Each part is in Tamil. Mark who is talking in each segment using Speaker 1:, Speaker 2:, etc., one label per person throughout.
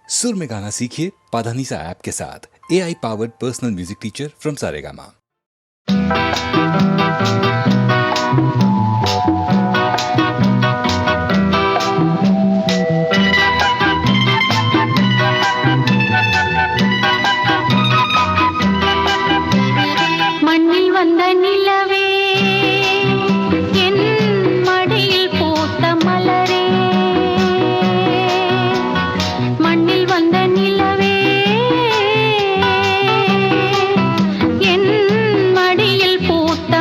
Speaker 1: सुर में गाना सीखिए पाधानीसा ऐप के साथ। AI powered personal music teacher from Saregama.
Speaker 2: மண்ணில் வந்த நிலவே என் மடியில் பூத்த மலரே, மண்ணில் வந்த நிலவே என் மடியில் பூத்த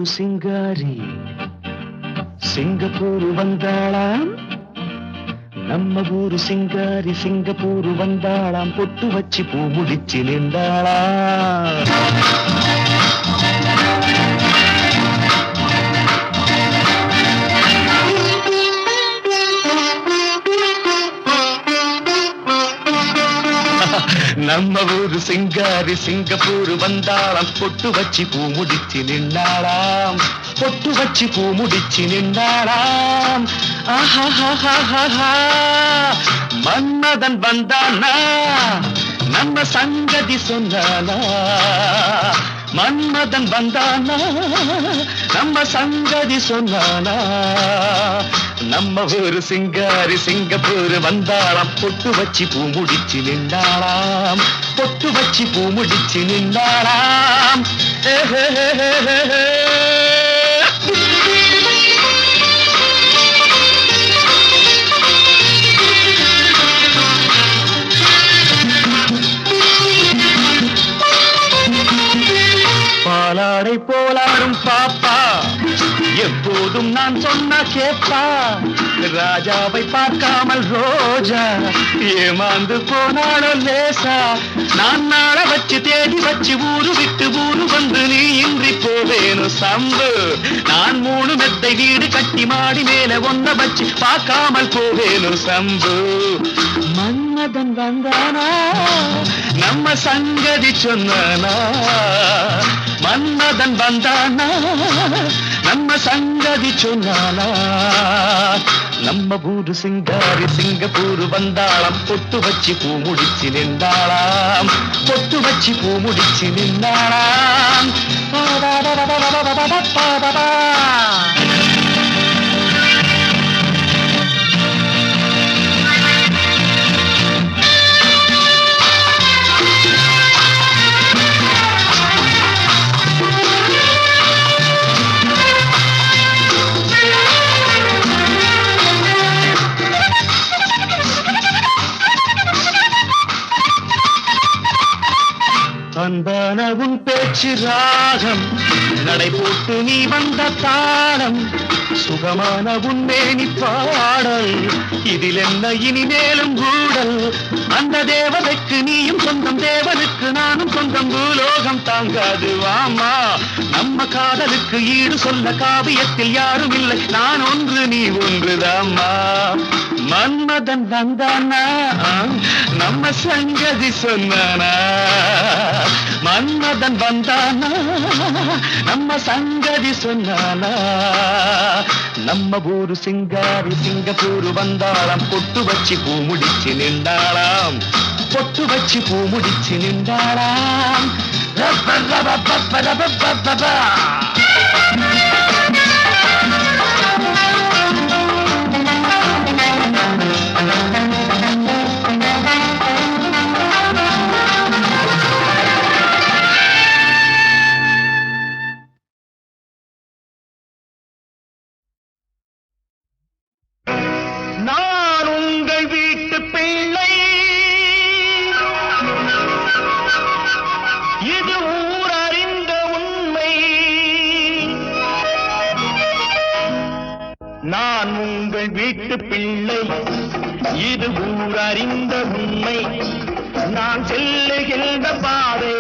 Speaker 3: ஊரு சிங்காரி சிங்கப்பூர் வந்தாளாம். நம்ம ஊரு சிங்காரி சிங்கப்பூர் வந்தாளாம். பொட்டு வச்சு பூ முடிச்சு நின்றாளாம். நம்ம ஊரு சிங்காரி சிங்கப்பூர் வந்தாளாம். பொட்டு வச்சு பூ முடிச்சு நின்றாளாம். பொட்டு வச்சு பூ முடிச்சு நின்றாளாம். ஆஹா, மன்மதன் வந்தானா நம்ம சங்கதி சொன்னானா. மன்மதன் வந்தானா நம்ம சங்கதி சொன்னானா. நம்ம ஊரு சிங்காரி சிங்கப்பூர் வந்தாளாம். பொட்டு வச்சு பூ முடிச்சு நின்றாளாம். பொட்டு வச்சு பூ முடிச்சு நின்றாளாம். பாலாடை போலாடும் பாப்பா எப்போதும் நான் சொன்னா கேப்பா. ராஜாவை பார்க்காமல் ரோஜா ஏமாந்து போனாலும் லேசா. நான் நாள வச்சு தேடி வச்சு ஊரு விட்டு ஊரு வந்து நீ இன்றி போவேணும் சம்பு. நான் 3 மெத்தை வீடு கட்டி மாடி மேல ஒன்ன வச்சு பார்க்காமல் போவேணும் சம்பு. மன்மதன் வந்தானா நம்ம சங்கதி சொன்னானா. மன்மதன் வந்தானா நம்ம சங்கதி சொன்னானா. நம்ம ஊரு சிங்காரி சிங்கப்பூர் வந்தாளாம். பொட்டு வச்சு பூ முடிச்சு நின்றாளாம். பொட்டு வச்சு பூ முடிச்சு நின்றாளாம். அன்பான உன் பேச்சு ராகம் நடை போட்டு நீ வந்த தாளம். சுகமான உன் மேனி பாடல் இதில் என்ன இனிமேலும் கூடல். அந்த தேவதைக்கு நீயும் சொந்தம் தேவனுக்கு நானும் சொந்தம். பூலோகம் தாங்காது வாமா. நம்ம காதலுக்கு ஈடு சொல்ல காவியத்தில் யாரும் இல்லை. நான் ஒன்று நீ ஒன்றுதாம்மா. மன்மதன் வந்தானா நம்ம சங்கதி சொன்னானா. மன்மதன் வந்தானா நம்ம சங்கதி சொன்னானா. நம்ம ஊரு சிங்காரி சிங்கப்பூர் வந்தாளாம். பொட்டு வச்சு பூ முடிச்சு நின்றாளாம். பொட்டு வச்சு பூ முடிச்சு நின்றாளாம். நான் உங்கள் வீட்டு பிள்ளை, இது ஊர் அறிந்த உண்மை. நான் உங்கள் வீட்டு பிள்ளை, இது ஊர் அறிந்த உண்மை. நான் செல்லுகின்ற பாதை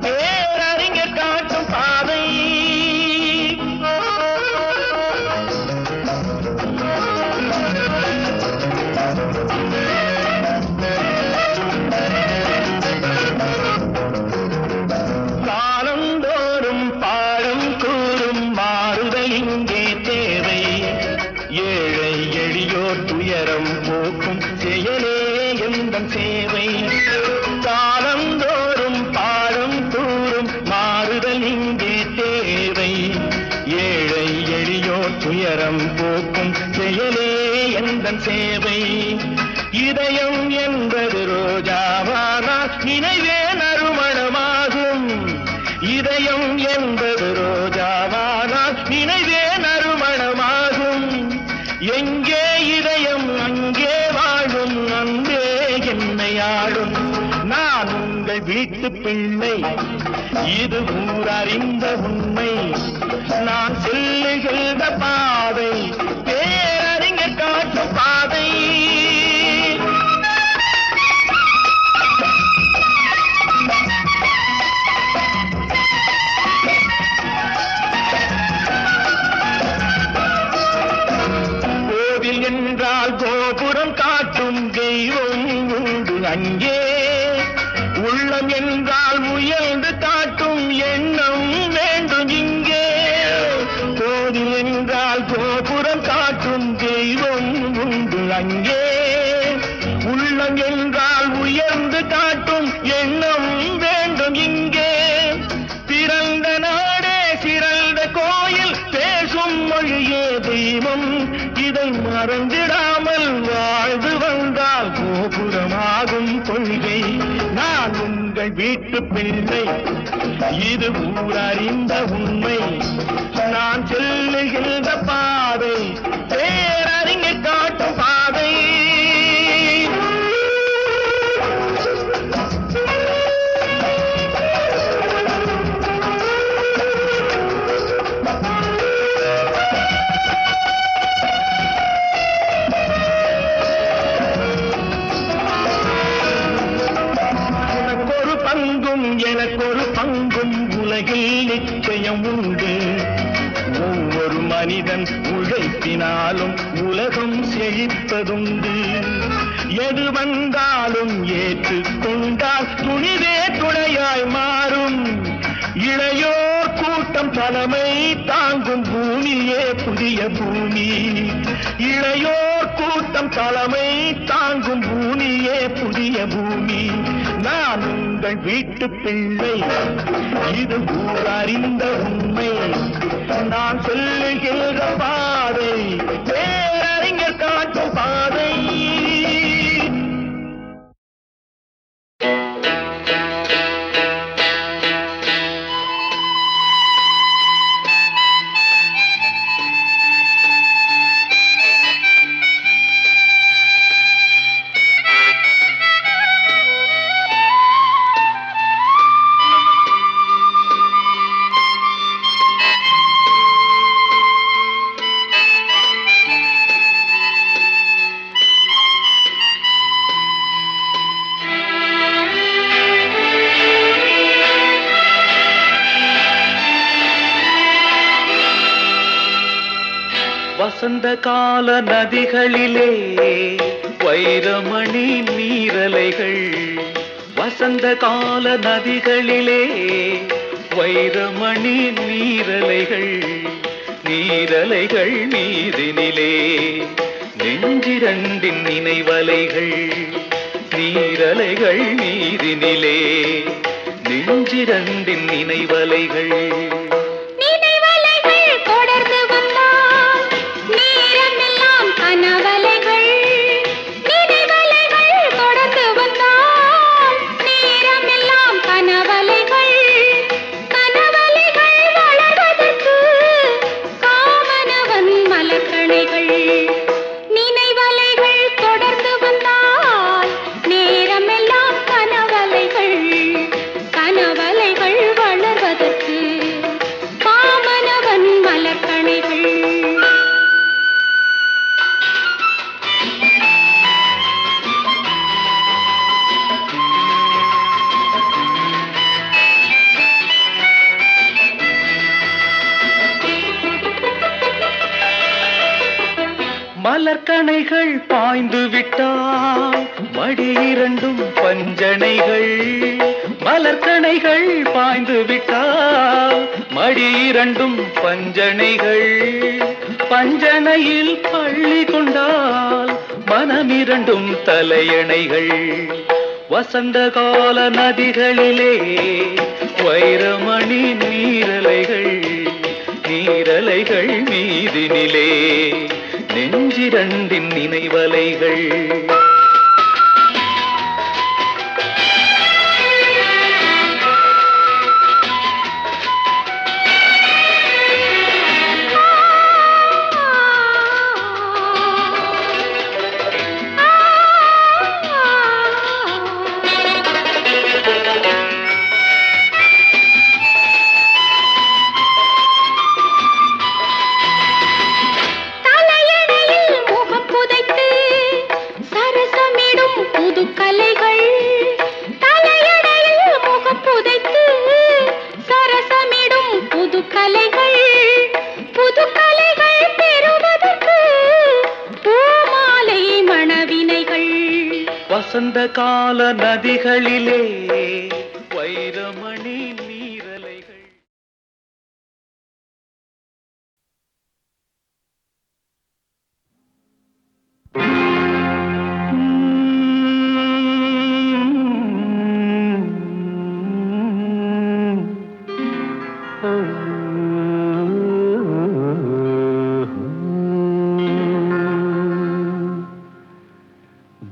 Speaker 3: பேரறிஞர் காட்டும் பாதை. காலந்தோறும் பாடம் கூறும் மாறுதல் இங்கே தேவை. ஏழை எளியோர் துயரம் போக்கும் செயலே எந்தன் சேவை. காலந்தோறும் பாடம் கூறும் மாறுதல் இங்கே தேவை. ஏழை எளியோர் துயரம் போக்கும் செயலே எந்தன் சேவை. இதயம் என்பது ரோஜாவானால் நினைவே நறுமணமாகும். இதயம் என்பது ரோஜாவானால் நினைவே நறுமணமாகும். எங்கே இதயம் அங்கே வாழும் அன்பே என்னை ஆளும். நான் உங்கள் வீட்டு பிள்ளை, இது ஊர் அறிந்த உண்மை. நான் செல்லுகின்ற பாதை பேரறிஞர் காட்டும் பாதை. கோவில் என்றால் கோபுரம் காட்டும் தெய்வம் உண்டு அங்கே. உள்ளம் என்றால் முயன்று காட்டும் எண்ணம் வேண்டும் இங்கே. கோவில் என்றால் கோபுரம் காட்டும் தெய்வம் உண்டு அங்கே. உள்ளம் என்றால் உயர்ந்து காட்டும் எண்ணம் வேண்டும் இங்கே. பிறந்த நாடே சிறந்த கோயில், பேசும் மொழியே தெய்வம். இதை மறந்திடாமல் வாழ்ந்து வந்தால் கோபுரமாகும் கொள்கை. நான் உங்கள் வீட்டு பிள்ளை, இது ஊரறிந்த உண்மை. நான் செல்லுகின்ற பாதை பேரறிஞர் காட்டும் பாதை. எனக்கொரு பங்கும் உலகில் நிச்சயம் உண்டு. ஒவ்வொரு மனிதன் உழைப்பினாலும் உலகம் செழிப்பதுண்டு. எது வந்தாலும் ஏற்றுக்கொண்டால் துணிவே துணையாய் மாறும். இளையோர் கூட்டம் தலைமை தாங்கும் பூமியே புதிய பூமி. இளையோர் கூட்டம் தலைமை தாங்கும் பூமியே புதிய பூமி. நான் உங்கள் வீட்டு பிள்ளை, இது ஊரறிந்த உண்மை. நான் சொல்லுகின்ற பாதை பேரறிஞர் காட்டும் பாதை. வசந்த கால நதிகளிலே வைரமணி நீரலைகள். வசந்த கால நதிகளிலே வைரமணி நீரலைகள். நீரலைகள் மீதினிலே நெஞ்சிரண்டின் நினைவலைகள். நீரலைகள் மீதினிலே நெஞ்சிரண்டின் நினைவலைகள். மலர்கணைகள் பாய்ந்து விட்டால் மடி இரண்டும் பஞ்சனைகள். மலர்கணைகள் பாய்ந்து விட்டால் மடி இரண்டும் பஞ்சனைகள். பஞ்சனையில் பள்ளி கொண்டால் மனமிரண்டும் தலையணைகள். வசந்த கால நதிகளிலே வைரமணி நீரலைகள். நீரலைகள் மீதினிலே நெஞ்சிரண்டின் நினைவலைகள். கடந்த கால நதிகளிலே வைரமணி நீரலைகள்.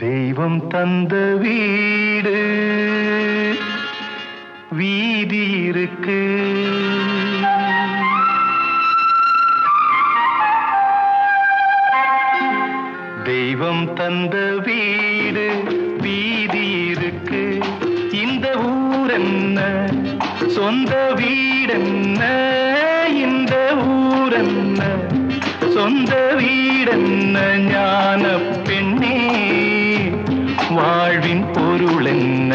Speaker 3: தெய்வம் தந்த வீடு வீதி இருக்கு, தெய்வம் தந்த வீடு வீதி இருக்கு. இந்த ஊர் என்ன சொந்த வீடென்ன, இந்த ஊர் என்ன சொந்த வீடென்ன, ஞான பெண்ணே வாழ்வின் பொருள் என்ன,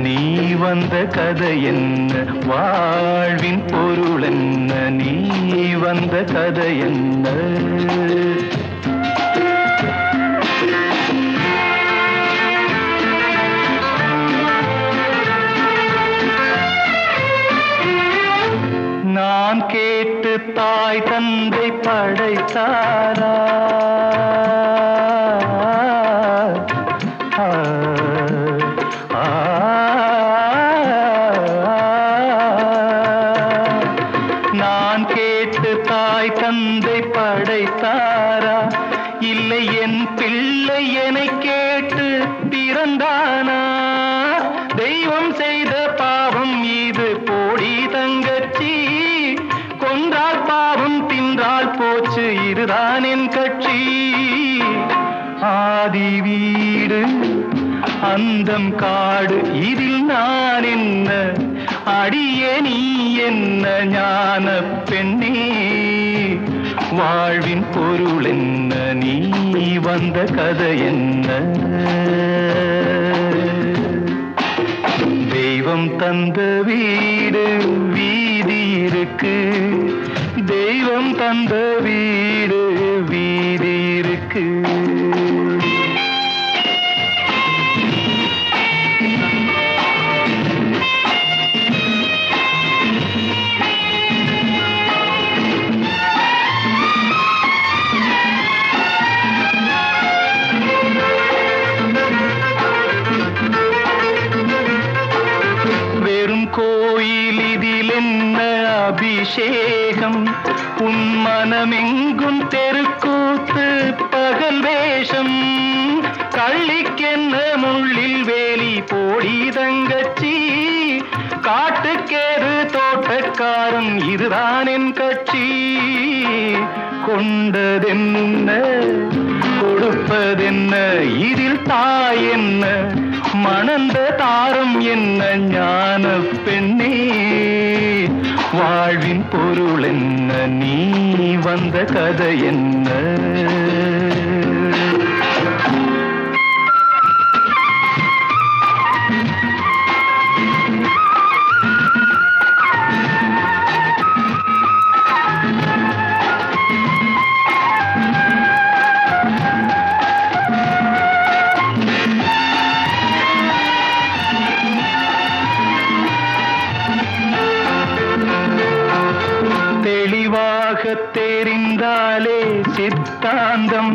Speaker 3: நீ வந்த கதை என்ன, வாழ்வின் பொருள் என்ன, நீ வந்த கதை என்ன. நான் கேட்டு தாய் தந்தை படைத்தாரா, நான் கேட்டு தாய் தந்தை படைத்தாரா, இல்லை என் பிள்ளை என்னை கேட்டு பிறந்தானா. தெய்வம் செய்த பாவம் இது போடி தங்கச்சி, கொன்றால் பாவம் தின்றால் போச்சு இதுதான் என் கட்சி. ஆதி வீடு அந்தம் காடு இதில் நான் என்ன, அடியே நீ என்ன ஞான பெண்ணே வாழ்வின் பொருள் என்ன, நீ வந்த கதை என்ன. தெய்வம் தந்த வீடு வீதி இருக்கு, தெய்வம் தந்த வீடு வீதி இருக்கு. கோயில் இதில் என்ன அபிஷேகம், உன் மனமெங்கும் தெருக்கூத்து பகல் வேஷம். கள்ளிக்கென்ன முள்ளில் வேலி போடி தங்கச்சி, காட்டுக்கேறு தோட்டக்காரன் இதுதான் என் கட்சி. கொண்டதென்ன கொடுப்பதென்ன இதில் தாய் என்ன, மணந்த தாரம் என்ன ஞான பெண்ணே வாழ்வின் பொருள் என்ன, நீ வந்த கதை என்ன. தெரிந்தாலே சித்தாந்தம்,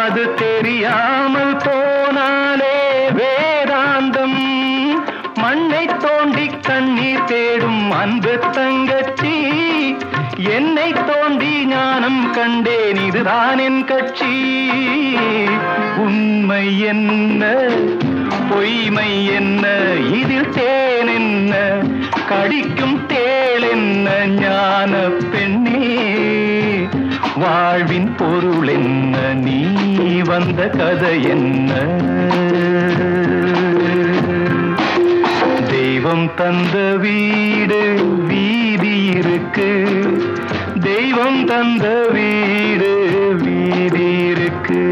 Speaker 3: அது தெரியாமல் போனாலே வேதாந்தம். மண்ணை தோண்டி கண்ணீர் தேடும் அன்பு தங்கச்சி, என்னை தோண்டி ஞானம் கண்டேன் இதுதான் என் கட்சி. உண்மை என்ன பொய்மை என்ன இதில் தேன் என்ன, கடிக்கும் தேள் என்ன ஞான பெண்ணே வாழ்வின் பொருள் என்ன, நீ வந்த கதை என்ன. தெய்வம் தந்த வீடு வீதி இருக்கு, தெய்வம் தந்த வீடு வீதி இருக்கு.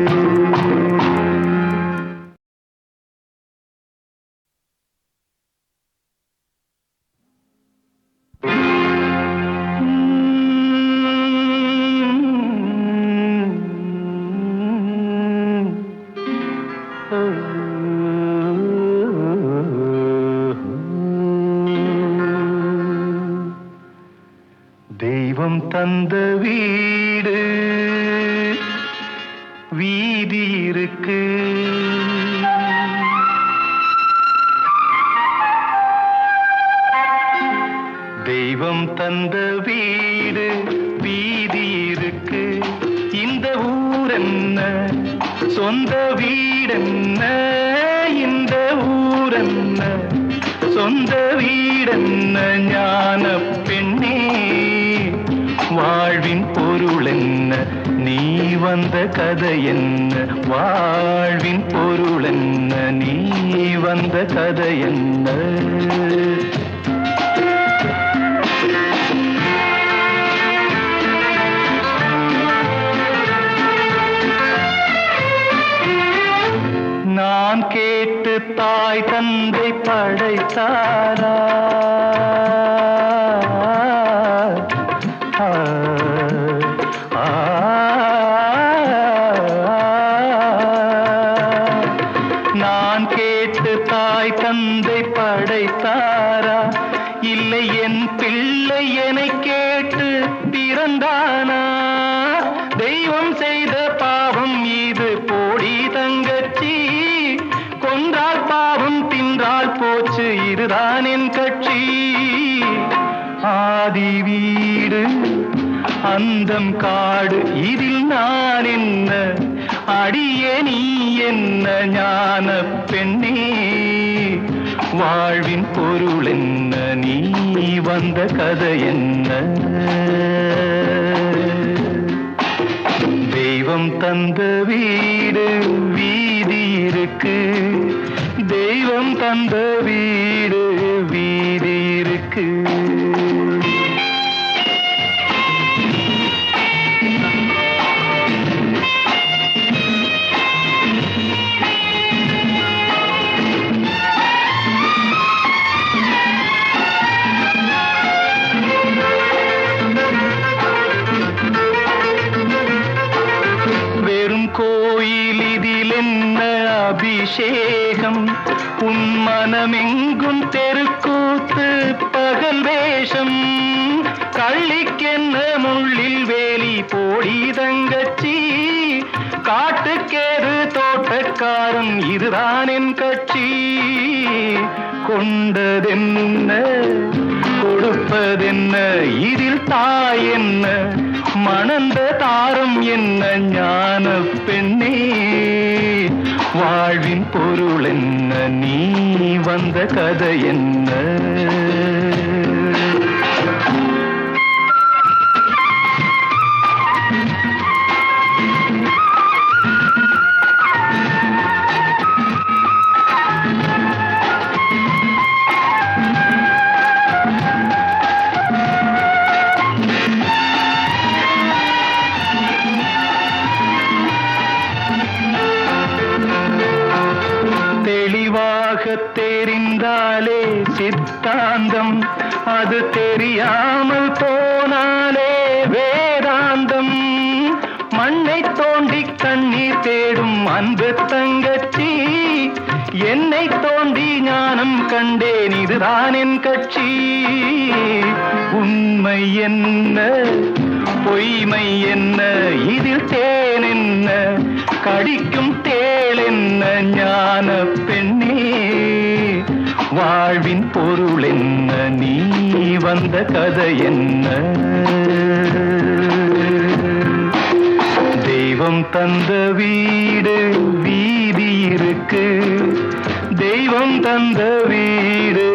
Speaker 3: ஊரென்ன சொந்த வீடென்ன இந்த ஊரென்ன சொந்த வீடென்ன ஞான பெண்ணே வாழ்வின் பொருள் என்ன நீ வந்த கதை என்ன வாழ்வின் பொருள் என்ன நீ வந்த கதை என்ன நான் கேட்டு தாய் தந்தை படைத்தாரா நான் கேட்டு தாய் தந்தை படைத்தாரா இல்லை என் பிள்ளை என்னை கேட்டு பிறந்தானா தெய்வம் செய்த பாவம் இது போடி தங்கச்சி கொன்றால் பாவம் தின்றால் போச்சு இதுதான் என் கட்சி ஆதி வீடு அந்தம் காடு இதில் நான் என்ன அடியே நீ என்ன ஞான பெண்ணே வாழ்வின் பொருள் என்ன நீ வந்த கதை என்ன தெய்வம் தந்த வீடு வீதி இருக்கு தெய்வம் தந்த வீடு வீதி இருக்கு கோயில் இதில் என்ன அபிஷேகம் உன் மனமெங்கும் தெருக்கூத்து பகல் வேஷம் கள்ளிக்கென்ன முள்ளில் வேலி போடி தங்கச்சி காட்டுக்கேது தோட்டக்காரன் இதுதான் என் கட்சி கொண்டதென்ன கொடுப்பதென்ன இதில் தாய் என்ன மணந்த தாரம் என்ன ஞான பெண்ணே வாழ்வின் பொருள் என்ன நீ வந்த கதை என்ன தெளிவாக தெரிந்தாலே சித்தாந்தம் அது தெரியாமல் போனாலே வேதாந்தம் மண்ணை தோண்டி கண்ணீர் தேடும் அன்பு தங்கச்சி என்னை தோண்டி ஞானம் கண்டேன் இதுதான் என் கட்சி உண்மை என்ன பொய்மை என்ன இதில் தேன் என்ன கடிக்கும் தேள் என்ன ஞான பெண்ணே வாழ்வின் பொருள் என்ன நீ வந்த கதை என்ன தெய்வம் தந்த வீடு வீதி இருக்கு தெய்வம் தந்த வீடு